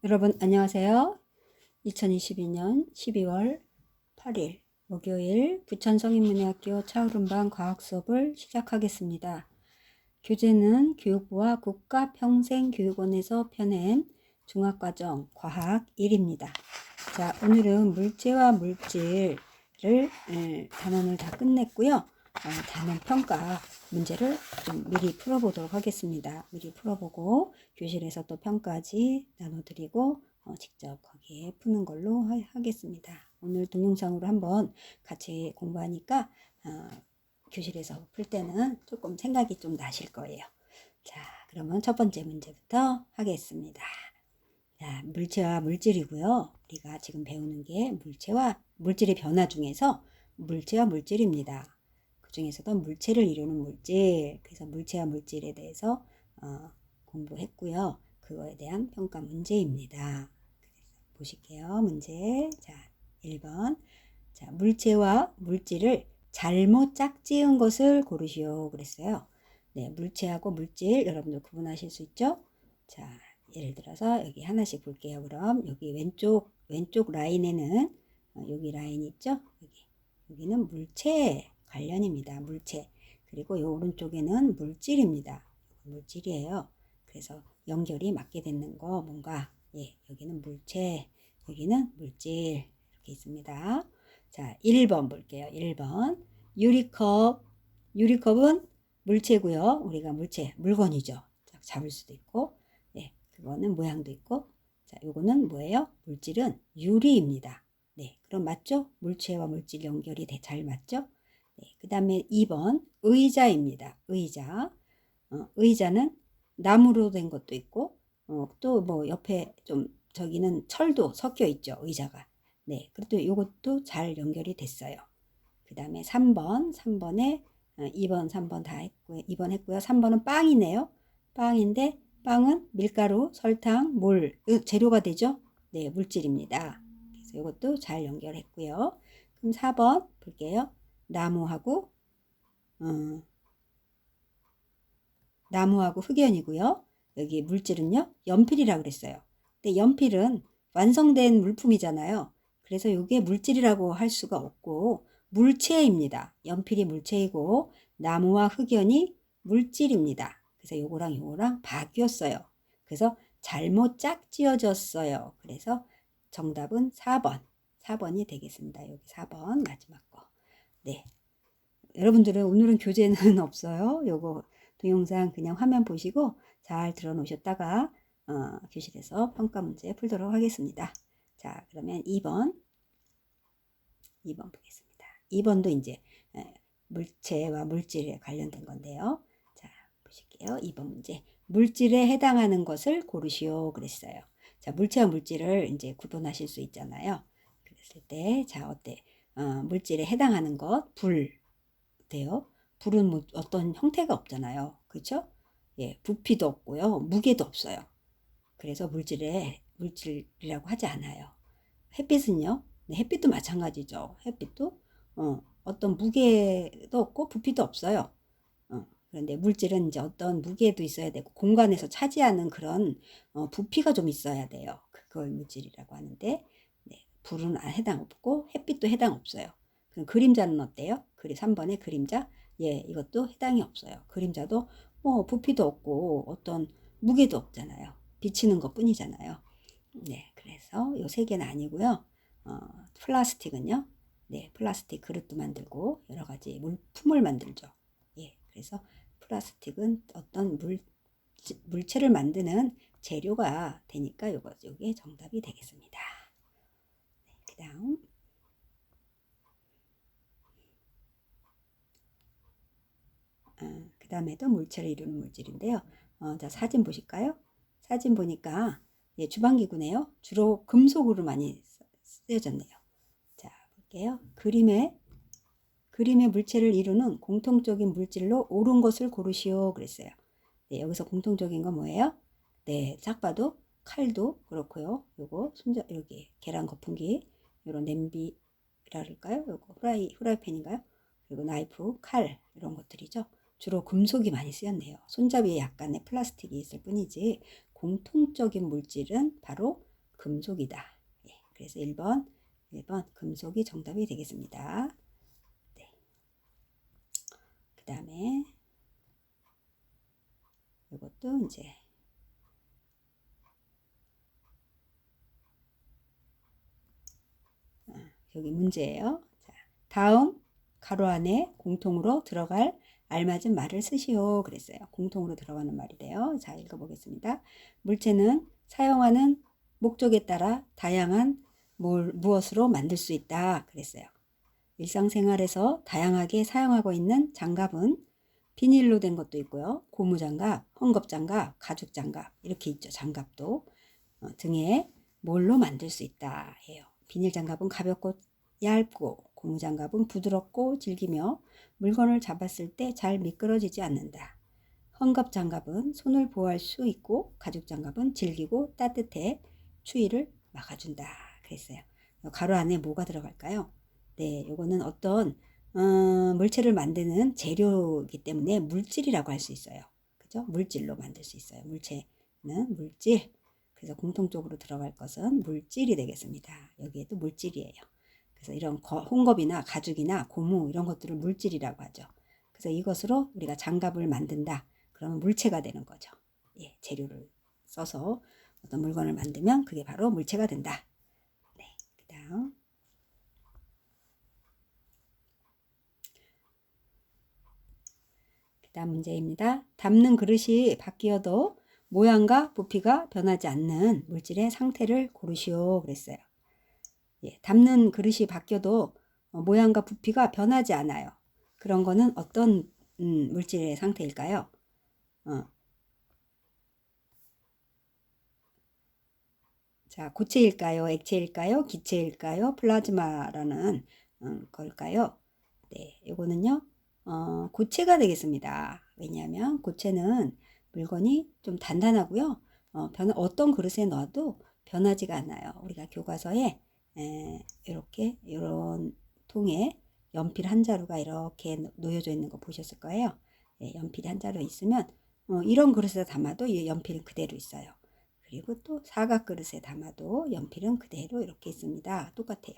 여러분 안녕하세요. 2022년 12월 8일 목요일 부천성인문예학교 차오름반 과학 수업을 시작하겠습니다. 교재는 교육부와 국가평생교육원에서 펴낸 중학과정 과학 1입니다. 자, 오늘은 물체와 물질을 단원을 다 끝냈고요. 단원 평가 문제를 좀 미리 풀어보도록 하겠습니다. 미리 풀어보고 교실에서 또 평가지 나눠드리고 직접 거기에 푸는 걸로 하겠습니다. 오늘 동영상으로 한번 같이 공부하니까 교실에서 풀 때는 조금 생각이 좀 나실 거예요. 자, 그러면 첫 번째 문제부터 하겠습니다. 자, 물체와 물질이고요. 우리가 지금 배우는 게 물체와 물질의 변화 중에서 물체와 물질입니다. 그 중에서도 물체를 이루는 물질, 그래서 물체와 물질에 대해서 공부했고요. 그거에 대한 평가 문제입니다. 보실게요. 문제. 자, 1번. 자, 물체와 물질을 잘못 짝지은 것을 고르시오. 그랬어요. 네, 물체하고 물질 여러분들 구분하실 수 있죠? 자, 예를 들어서 여기 하나씩 볼게요. 그럼 여기 왼쪽 라인에는 여기 라인 있죠? 여기는 물체 관련입니다. 물체. 그리고 이 오른쪽에는 물질입니다. 물질이에요. 그래서 연결이 맞게 되는 거 뭔가 여기는 물체, 여기는 물질 이렇게 있습니다. 자, 1번 볼게요. 1번 유리컵은 물체고요. 우리가 물체, 물건이죠. 잡을 수도 있고 그거는 모양도 있고 자, 요거는 뭐예요? 물질은 유리입니다. 네, 그럼 맞죠? 물체와 물질 연결이 잘 맞죠? 네, 그 다음에 2번 의자입니다. 의자. 의자는 나무로 된 것도 있고 또 뭐 옆에 좀 저기는 철도 섞여 있죠. 의자가. 네, 그래도 요것도 잘 연결이 됐어요. 그 다음에 3번에 2번, 3번 다 했고요. 2번 했고요. 3번은 빵이네요. 빵인데 빵은 밀가루, 설탕, 물 재료가 되죠. 네, 물질입니다. 그래서 이것도 잘 연결했고요. 그럼 4번 볼게요. 나무하고 흑연이고요. 여기 물질은요. 연필이라고 그랬어요. 근데 연필은 완성된 물품이잖아요. 그래서 이게 물질이라고 할 수가 없고 물체입니다. 연필이 물체이고 나무와 흑연이 물질입니다. 그래서 요거랑 바뀌었어요. 그래서 잘못 짝지어졌어요. 그래서 정답은 4번. 4번이 되겠습니다. 여기 4번 마지막 거. 네. 여러분들은 오늘은 교재는 없어요. 요거 동영상 그냥 화면 보시고 잘 들어 놓으셨다가 교실에서 평가 문제 풀도록 하겠습니다. 자, 그러면 2번 보겠습니다. 2번도 이제 물체와 물질에 관련된 건데요. 자, 보실게요. 2번 문제. 물질에 해당하는 것을 고르시오 그랬어요. 자, 물체와 물질을 이제 구분하실 수 있잖아요. 그랬을 때, 자, 어때? 물질에 해당하는 것, 불 돼요. 불은 뭐 어떤 형태가 없잖아요. 그렇죠? 예, 부피도 없고요. 무게도 없어요. 그래서 물질이라고 하지 않아요. 햇빛은요? 네, 햇빛도 마찬가지죠. 햇빛도 어떤 무게도 없고 부피도 없어요. 그런데 물질은 이제 어떤 무게도 있어야 되고 공간에서 차지하는 그런 부피가 좀 있어야 돼요. 그걸 물질이라고 하는데 네, 불은 해당 없고 햇빛도 해당 없어요. 그럼 그림자는 어때요? 3번의 그림자? 예, 이것도 해당이 없어요. 그림자도 뭐 부피도 없고 어떤 무게도 없잖아요. 비치는 것 뿐이잖아요. 네, 그래서 요 세 개는 아니고요. 플라스틱은요. 네, 플라스틱 그릇도 만들고 여러 가지 물품을 만들죠. 예, 그래서 플라스틱은 어떤 물체를 만드는 재료가 되니까 요게 정답이 되겠습니다. 네, 그 다음에도 물체를 이루는 물질인데요. 자, 사진 보실까요? 사진 보니까 예, 주방기구네요. 주로 금속으로 많이 쓰여졌네요. 자, 볼게요. 그림의 물체를 이루는 공통적인 물질로 옳은 것을 고르시오 그랬어요. 네, 여기서 공통적인 건 뭐예요? 네, 딱 봐도 칼도 그렇고요. 요거 여기 계란 거품기, 요런 냄비랄까요? 요거 후라이팬인가요? 그리고 나이프, 칼 이런 것들이죠. 주로 금속이 많이 쓰였네요. 손잡이에 약간의 플라스틱이 있을 뿐이지 공통적인 물질은 바로 금속이다. 예, 그래서 1번 금속이 정답이 되겠습니다. 네. 그 다음에 이것도 이제 여기 문제예요. 자, 다음 가로 안에 공통으로 들어갈 알맞은 말을 쓰시오 그랬어요. 공통으로 들어가는 말이래요. 자, 읽어보겠습니다. 물체는 사용하는 목적에 따라 다양한 무엇으로 만들 수 있다 그랬어요. 일상생활에서 다양하게 사용하고 있는 장갑은 비닐로 된 것도 있고요. 고무장갑, 헝겊장갑, 가죽장갑 이렇게 있죠. 장갑도 등에 뭘로 만들 수 있다 해요. 비닐장갑은 가볍고 얇고 고무장갑은 부드럽고 질기며 물건을 잡았을 때 잘 미끄러지지 않는다. 헝겊장갑은 손을 보호할 수 있고 가죽장갑은 질기고 따뜻해 추위를 막아준다 그랬어요. 가로 안에 뭐가 들어갈까요? 네, 이거는 어떤 물체를 만드는 재료이기 때문에 물질이라고 할 수 있어요. 그죠? 물질로 만들 수 있어요. 물체는 물질. 그래서 공통적으로 들어갈 것은 물질이 되겠습니다. 여기에도 물질이에요. 그래서 이런 헝겊이나 가죽이나 고무 이런 것들을 물질이라고 하죠. 그래서 이것으로 우리가 장갑을 만든다. 그러면 물체가 되는 거죠. 예, 재료를 써서 어떤 물건을 만들면 그게 바로 물체가 된다. 네, 그다음 문제입니다. 담는 그릇이 바뀌어도 모양과 부피가 변하지 않는 물질의 상태를 고르시오 그랬어요. 예, 담는 그릇이 바뀌어도 모양과 부피가 변하지 않아요. 그런 거는 어떤 물질의 상태일까요? 자, 고체일까요? 액체일까요? 기체일까요? 플라즈마라는 걸까요? 네, 이거는요. 고체가 되겠습니다. 왜냐하면 고체는 물건이 좀 단단하고요. 어떤 그릇에 넣어도 변하지가 않아요. 우리가 교과서에 이렇게 이런 통에 연필 한 자루가 이렇게 놓여져 있는 거 보셨을 거예요. 예, 연필이 한 자루 있으면 이런 그릇에 담아도 이 연필은 그대로 있어요. 그리고 또 사각 그릇에 담아도 연필은 그대로 이렇게 있습니다. 똑같아요.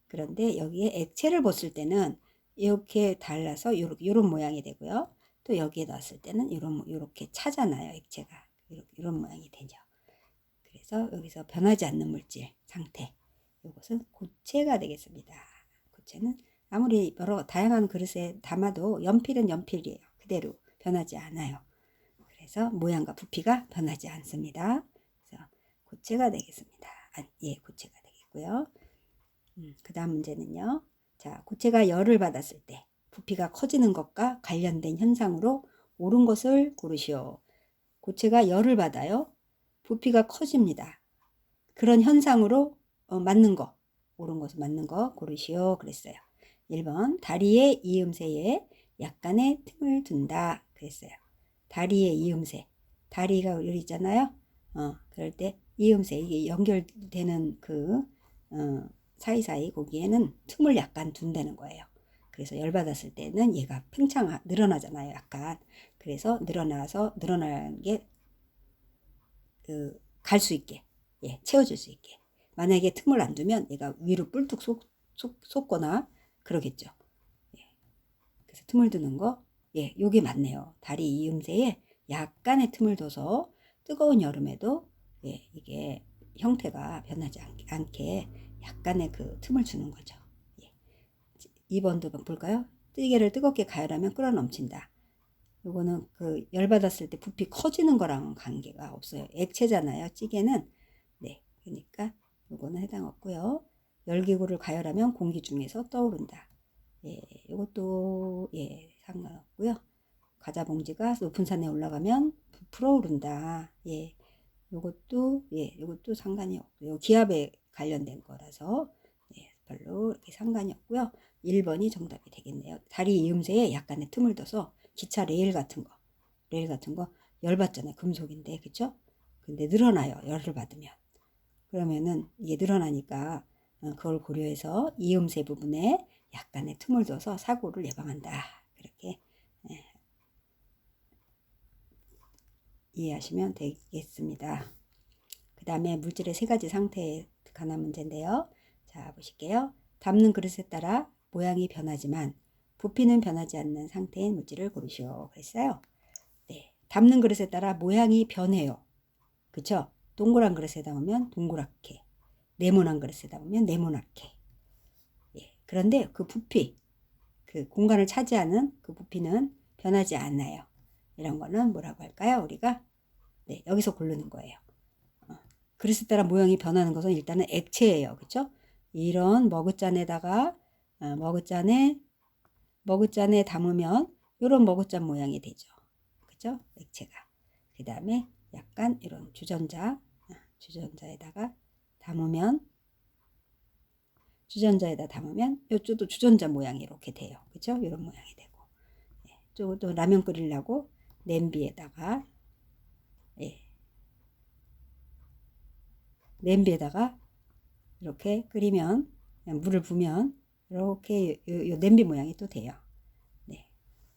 그런데 여기에 액체를 붓을 때는 이렇게 달라서 이런 모양이 되고요. 또 여기에 넣었을 때는 이렇게 차잖아요. 액체가 이런 모양이 되죠. 그래서 여기서 변하지 않는 물질 상태, 이것은 고체가 되겠습니다. 고체는 아무리 여러 다양한 그릇에 담아도 연필은 연필이에요. 그대로 변하지 않아요. 그래서 모양과 부피가 변하지 않습니다. 그래서 고체가 되겠습니다. 예, 고체가 되겠고요. 그 다음 문제는요. 자, 고체가 열을 받았을 때 부피가 커지는 것과 관련된 현상으로 옳은 것을 고르시오. 고체가 열을 받아요. 부피가 커집니다. 그런 현상으로 맞는 거, 옳은 것을 맞는 거 고르시오 그랬어요. 1번 다리의 이음새에 약간의 틈을 둔다 그랬어요. 다리의 이음새, 다리가 여기 있잖아요. 그럴 때 이음새, 이게 연결되는 그 사이사이 거기에는 틈을 약간 둔다는 거예요. 그래서 열받았을 때는 얘가 팽창 늘어나잖아요. 약간. 그래서 늘어나는 게 갈 수 있게, 예, 채워질 수 있게. 만약에 틈을 안 두면 얘가 위로 뿔뚝 솟거나 그러겠죠. 예. 그래서 틈을 두는 거, 예, 요게 맞네요. 다리 이음새에 약간의 틈을 둬서 뜨거운 여름에도 예, 이게 형태가 변하지 않게 약간의 그 틈을 주는 거죠. 예. 2번도 볼까요? 찌개를 뜨겁게 가열하면 끓어 넘친다. 요거는 그 열받았을 때 부피 커지는 거랑 관계가 없어요. 액체잖아요. 찌개는. 네. 그러니까 요거는 해당 없고요. 열기구를 가열하면 공기 중에서 떠오른다. 예. 요것도 예, 상관없고요. 과자 봉지가 높은 산에 올라가면 부풀어 오른다. 예. 요것도 상관이 없고요. 기압에 관련된 거라서 예, 별로 이렇게 상관이 없고요. 1번이 정답이 되겠네요. 다리 이음새에 약간의 틈을 둬서 기차 레일 같은 거 열받잖아요. 금속인데 그쵸? 근데 늘어나요. 열을 받으면. 그러면은 이게 늘어나니까 그걸 고려해서 이음새 부분에 약간의 틈을 둬서 사고를 예방한다. 그렇게 이해하시면 되겠습니다. 그 그 다음에 물질의 세 가지 상태에 관한 문제인데요. 자, 보실게요. 담는 그릇에 따라 모양이 변하지만 부피는 변하지 않는 상태인 물질을 고르시오. 그랬어요. 네, 담는 그릇에 따라 모양이 변해요. 그쵸? 동그란 그릇에 담으면 동그랗게, 네모난 그릇에 담으면 네모나게. 예, 그런데 그 부피, 그 공간을 차지하는 그 부피는 변하지 않아요. 이런 거는 뭐라고 할까요? 우리가 네, 여기서 고르는 거예요. 그릇에 따라 모양이 변하는 것은 일단은 액체예요. 그쵸? 이런 머그잔에다가 머그잔에 담으면 이런 머그잔 모양이 되죠. 그죠? 액체가. 그 다음에 약간 이런 주전자에다가 담으면 이쪽도 주전자 모양이 이렇게 돼요. 그죠? 이런 모양이 되고. 예, 또 라면 끓이려고 냄비에다가 이렇게 끓이면 물을 부으면 이렇게 요 냄비 모양이 또 돼요. 네.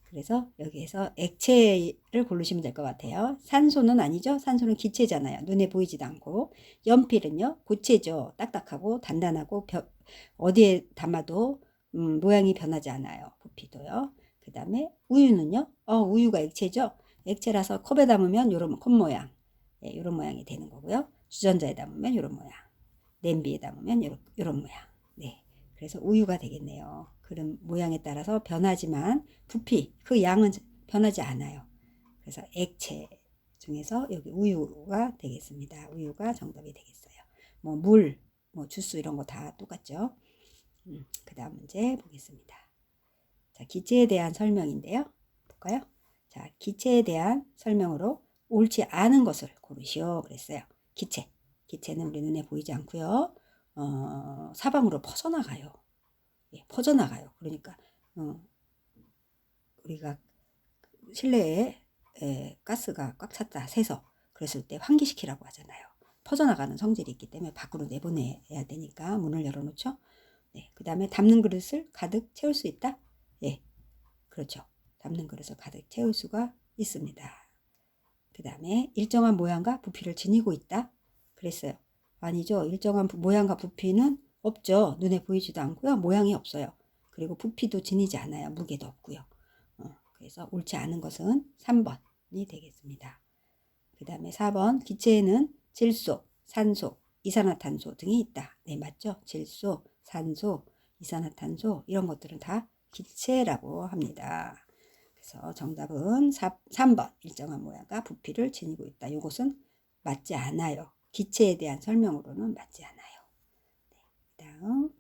그래서 여기에서 액체를 고르시면 될 것 같아요. 산소는 아니죠. 산소는 기체잖아요. 눈에 보이지도 않고. 연필은요. 고체죠. 딱딱하고 단단하고 어디에 담아도 모양이 변하지 않아요. 부피도요. 그 다음에 우유는요. 우유가 액체죠. 액체라서 컵에 담으면 이런 컵 모양. 예, 이런 모양이 되는 거고요. 주전자에 담으면 이런 모양. 냄비에 담으면 이런 모양. 네. 그래서 우유가 되겠네요. 그런 모양에 따라서 변하지만 부피, 그 양은 변하지 않아요. 그래서 액체 중에서 여기 우유가 되겠습니다. 우유가 정답이 되겠어요. 뭐 물, 뭐 주스 이런 거 다 똑같죠. 그 다음 문제 보겠습니다. 자, 기체에 대한 설명인데요. 볼까요? 자, 기체에 대한 설명으로 옳지 않은 것을 고르시오. 그랬어요. 기체는 우리 눈에 보이지 않고요. 사방으로 퍼져나가요. 예, 퍼져나가요. 그러니까 우리가 실내에 가스가 꽉 찼다 새서 그랬을 때 환기시키라고 하잖아요. 퍼져나가는 성질이 있기 때문에 밖으로 내보내야 되니까 문을 열어놓죠. 네, 그 다음에 담는 그릇을 가득 채울 수 있다? 예, 그렇죠. 담는 그릇을 가득 채울 수가 있습니다. 그 다음에 일정한 모양과 부피를 지니고 있다? 그랬어요. 아니죠. 일정한 모양과 부피는 없죠. 눈에 보이지도 않고요. 모양이 없어요. 그리고 부피도 지니지 않아요. 무게도 없고요. 그래서 옳지 않은 것은 3번이 되겠습니다. 그 다음에 4번 기체에는 질소, 산소, 이산화탄소 등이 있다. 네, 맞죠? 질소, 산소, 이산화탄소 이런 것들은 다 기체라고 합니다. 그래서 정답은 3번 일정한 모양과 부피를 지니고 있다. 이것은 맞지 않아요. 기체에 대한 설명으로는 맞지 않아요. 네, 그 다음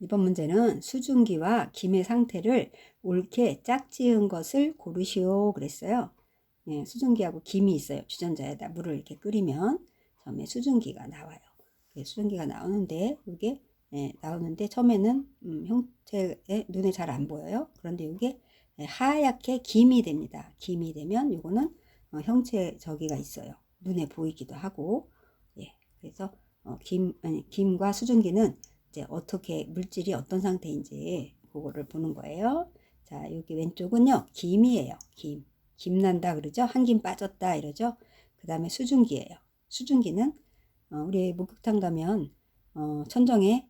이번 문제는 수증기와 김의 상태를 옳게 짝지은 것을 고르시오 그랬어요. 예, 수증기하고 김이 있어요. 주전자에다 물을 이렇게 끓이면 처음에 수증기가 나와요. 수증기가 나오는데 이게 나오는데 처음에는 형태에 눈에 잘 안 보여요. 그런데 이게 하얗게 김이 됩니다. 김이 되면 이거는 형체 저기가 있어요. 눈에 보이기도 하고 예, 그래서 김과 수증기는 이제 어떻게 물질이 어떤 상태인지 그거를 보는 거예요. 자, 여기 왼쪽은요 김이에요. 김 난다 그러죠. 한 김 빠졌다 이러죠. 그 다음에 수증기예요. 수증기는 우리 목욕탕 가면 천정에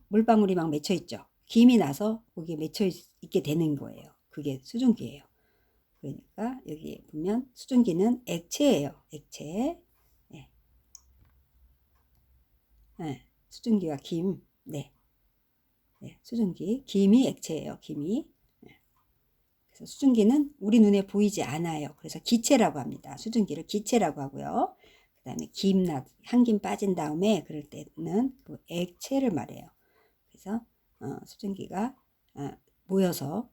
물방울이 막 맺혀 있죠. 김이 나서 거기에 맺혀 있게 되는 거예요. 그게 수증기예요. 그러니까 여기 보면 수증기는 액체예요. 액체. 네. 네. 수증기와 김. 네. 네. 수증기. 김이 액체예요. 김이. 네. 그래서 수증기는 우리 눈에 보이지 않아요. 그래서 기체라고 합니다. 수증기를 기체라고 하고요. 그 다음에 한 김 빠진 다음에 그럴 때는 그 액체를 말해요. 그래서 수증기가 모여서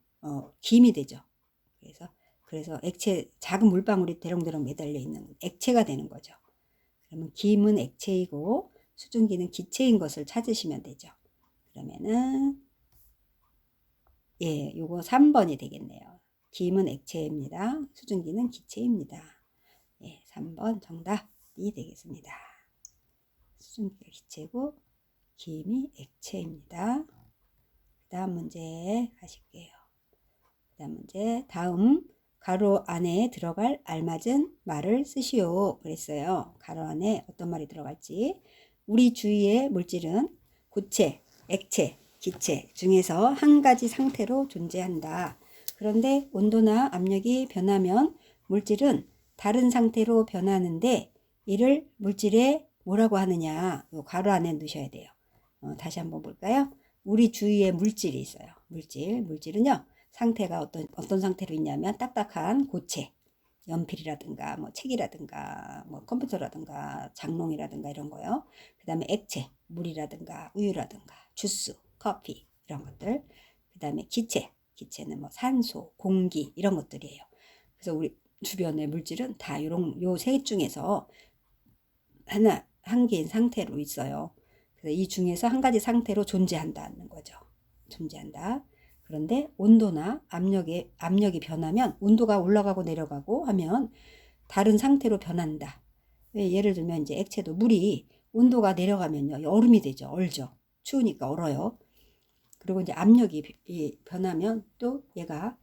김이 되죠. 그래서 액체 작은 물방울이 대롱대롱 매달려 있는 액체가 되는 거죠. 그러면 김은 액체이고 수증기는 기체인 것을 찾으시면 되죠. 그러면은 예, 요거 3번이 되겠네요. 김은 액체입니다. 수증기는 기체입니다. 예, 3번 정답이 되겠습니다. 수증기가 기체고 김이 액체입니다. 그 다음 다음 문제 가실게요. 다음 문제. 다음 가로 안에 들어갈 알맞은 말을 쓰시오. 그랬어요. 가로 안에 어떤 말이 들어갈지. 우리 주위의 물질은 고체, 액체, 기체 중에서 한 가지 상태로 존재한다. 그런데 온도나 압력이 변하면 물질은 다른 상태로 변하는데 이를 물질에 뭐라고 하느냐. 요 가로 안에 넣으셔야 돼요. 다시 한번 볼까요? 우리 주위에 물질이 있어요. 물질은요. 상태가 어떤 상태로 있냐면 딱딱한 고체, 연필이라든가 뭐 책이라든가 뭐 컴퓨터라든가 장롱이라든가 이런 거요. 그 다음에 액체, 물이라든가 우유라든가 주스, 커피 이런 것들. 그 다음에 기체는 뭐 산소, 공기 이런 것들이에요. 그래서 우리 주변의 물질은 다 요 세 중에서 한 개인 상태로 있어요. 그래서 이 중에서 한 가지 상태로 존재한다는 거죠. 존재한다. 그런데 온도나 압력이 변하면 온도가 올라가고 내려가고 하면 다른 상태로 변한다. 예를 들면 이제 액체도 물이 온도가 내려가면요. 얼음이 되죠. 얼죠. 추우니까 얼어요. 그리고 이제 압력이 변하면 또 얘가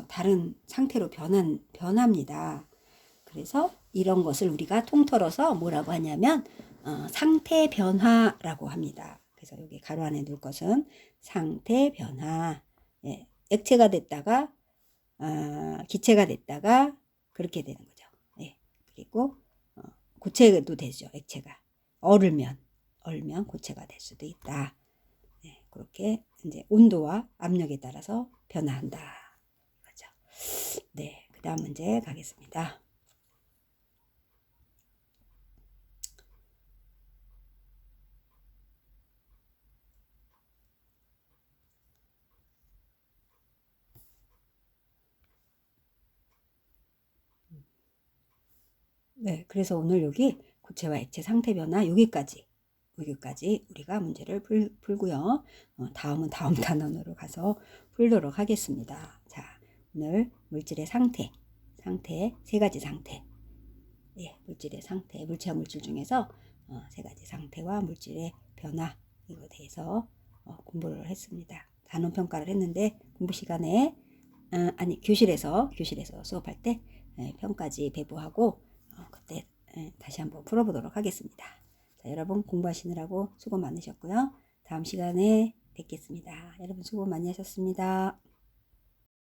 다른 상태로 변합니다. 그래서 이런 것을 우리가 통틀어서 뭐라고 하냐면 상태 변화라고 합니다. 그래서 여기 가로 안에 놓을 것은 상태 변화. 예, 액체가 됐다가 기체가 됐다가 그렇게 되는 거죠. 예, 그리고 고체도 되죠. 액체가 얼면 고체가 될 수도 있다. 예, 그렇게 이제 온도와 압력에 따라서 변화한다. 그렇죠. 네, 그 다음 문제 가겠습니다. 네, 그래서 오늘 여기 고체와 액체 상태 변화 여기까지 우리가 문제를 풀고요. 다음은 다음 단원으로 가서 풀도록 하겠습니다. 자, 오늘 물질의 상태 세 가지 상태. 예, 물질의 상태, 물체와 물질 중에서 세 가지 상태와 물질의 변화 이거에 대해서 공부를 했습니다. 단원 평가를 했는데 공부 시간에 교실에서 수업할 때 평가지 배부하고 그때 다시 한번 풀어보도록 하겠습니다. 자, 여러분 공부하시느라고 수고 많으셨고요. 다음 시간에 뵙겠습니다. 여러분 수고 많이 하셨습니다.